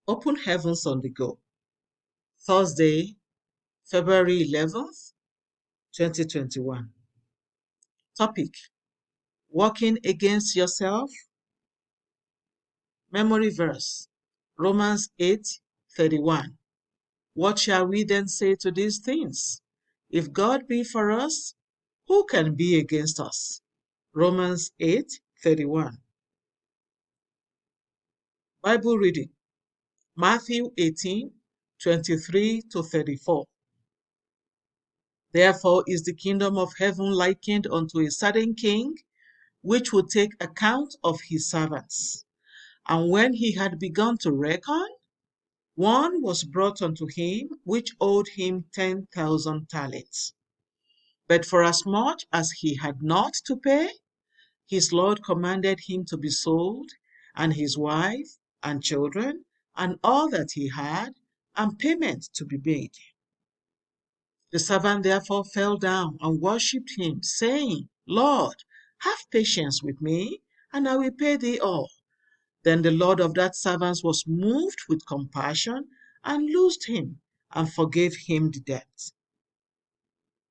Open Heavens on the Go. Thursday, February 11th, 2021. Topic: Working against yourself. Memory verse: Romans 8:31. What shall we then say to these things? If God be for us, who can be against us? Romans 8:31. Bible reading: Matthew 18:23-34. Therefore is the kingdom of heaven likened unto a certain king, which would take account of his servants. And when he had begun to reckon, one was brought unto him, which owed him 10,000 talents. But forasmuch as he had not to pay, his Lord commanded him to be sold, and his wife, and children, and all that he had, and payment to be made. The servant therefore fell down and worshipped him, saying, Lord, have patience with me, and I will pay thee all. Then the Lord of that servant was moved with compassion, and loosed him, and forgave him the debt.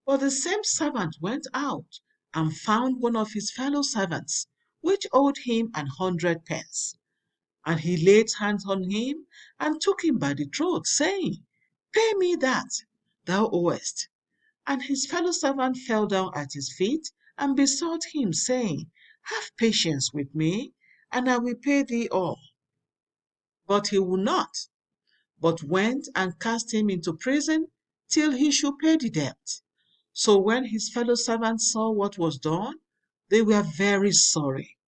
But the same servant went out, and found one of his fellow servants, which owed him 100 pence. And he laid hands on him, and took him by the throat, saying, Pay me that thou owest. And his fellow servant fell down at his feet, and besought him, saying, Have patience with me, and I will pay thee all. But he would not, but went and cast him into prison till he should pay the debt. So when his fellow servants saw what was done, they were very sorry,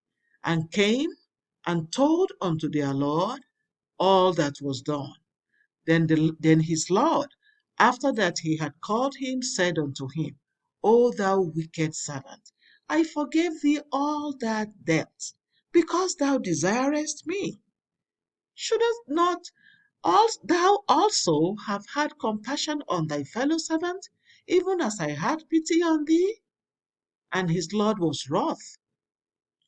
and came and told unto their Lord all that was done. Then his Lord, after that he had called him, said unto him, O thou wicked servant, I forgave thee all that debt, because thou desirest me. Shouldst not thou also have had compassion on thy fellow servant, even as I had pity on thee? And his Lord was wroth,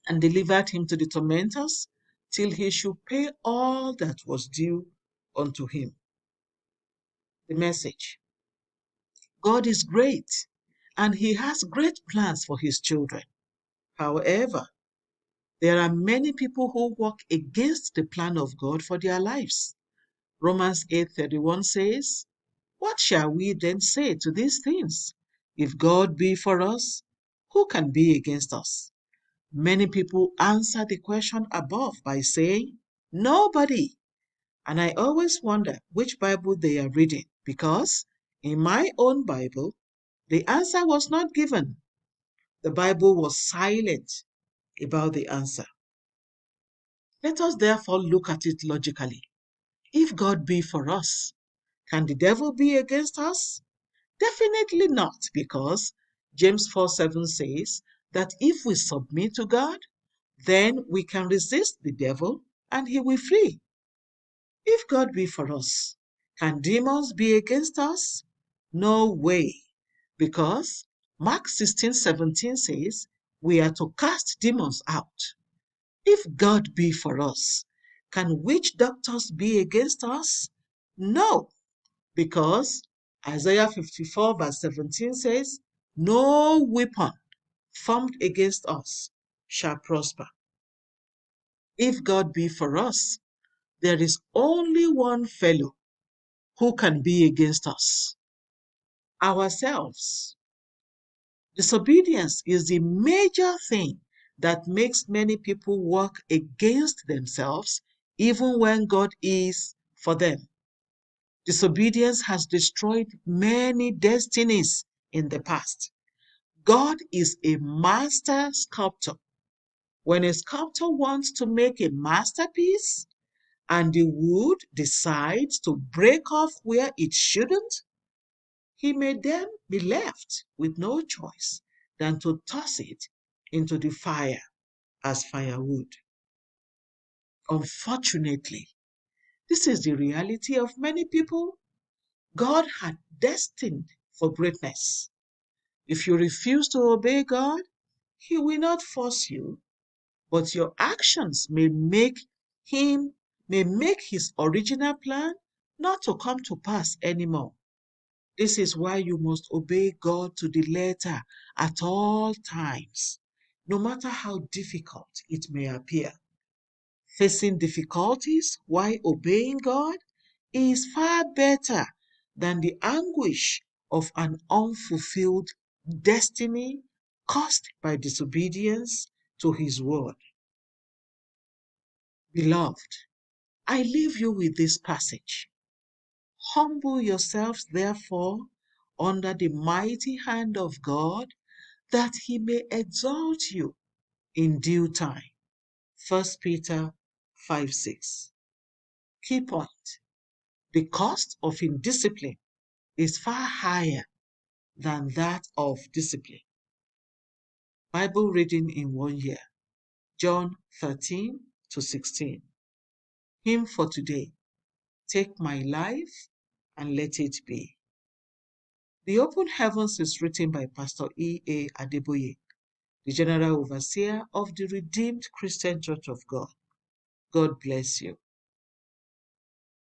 and delivered him to the tormentors, till he should pay all that was due unto him. The message: God is great, and he has great plans for his children. However, there are many people who work against the plan of God for their lives. Romans 8:31 says, What shall we then say to these things? If God be for us, who can be against us? Many people answer the question above by saying, Nobody. And I always wonder which Bible they are reading, because in my own Bible, the answer was not given. The Bible was silent about the answer. Let us therefore look at it logically. If God be for us, can the devil be against us? Definitely not, because James 4:7 says that if we submit to God, then we can resist the devil and he will flee. If God be for us, can demons be against us? No way, because Mark 16:17 says we are to cast demons out. If God be for us, can witch doctors be against us? No, because Isaiah 54:17 says, No weapon formed against us shall prosper. If God be for us, there is only one fellow who can be against us: ourselves. Disobedience is the major thing that makes many people work against themselves, even when God is for them. Disobedience has destroyed many destinies in the past. God is a master sculptor. When a sculptor wants to make a masterpiece and the wood decides to break off where it shouldn't, he may then be left with no choice than to toss it into the fire as firewood. Unfortunately, this is the reality of many people God had destined for greatness. If you refuse to obey God, he will not force you, but your actions may may make his original plan not to come to pass anymore. This is why you must obey God to the letter at all times, no matter how difficult it may appear. Facing difficulties while obeying God is far better than the anguish of an unfulfilled destiny caused by disobedience to His word. Beloved, I leave you with this passage. Humble yourselves, therefore, under the mighty hand of God, that He may exalt you in due time. 1 Peter 5:6. Key point: the cost of indiscipline is far higher than that of discipline. Bible reading in 1 year, John 13-16. Hymn for today: Take my life and let it be. The Open Heavens is written by Pastor E.A. Adeboye, the General Overseer of the Redeemed Christian Church of God. God bless you.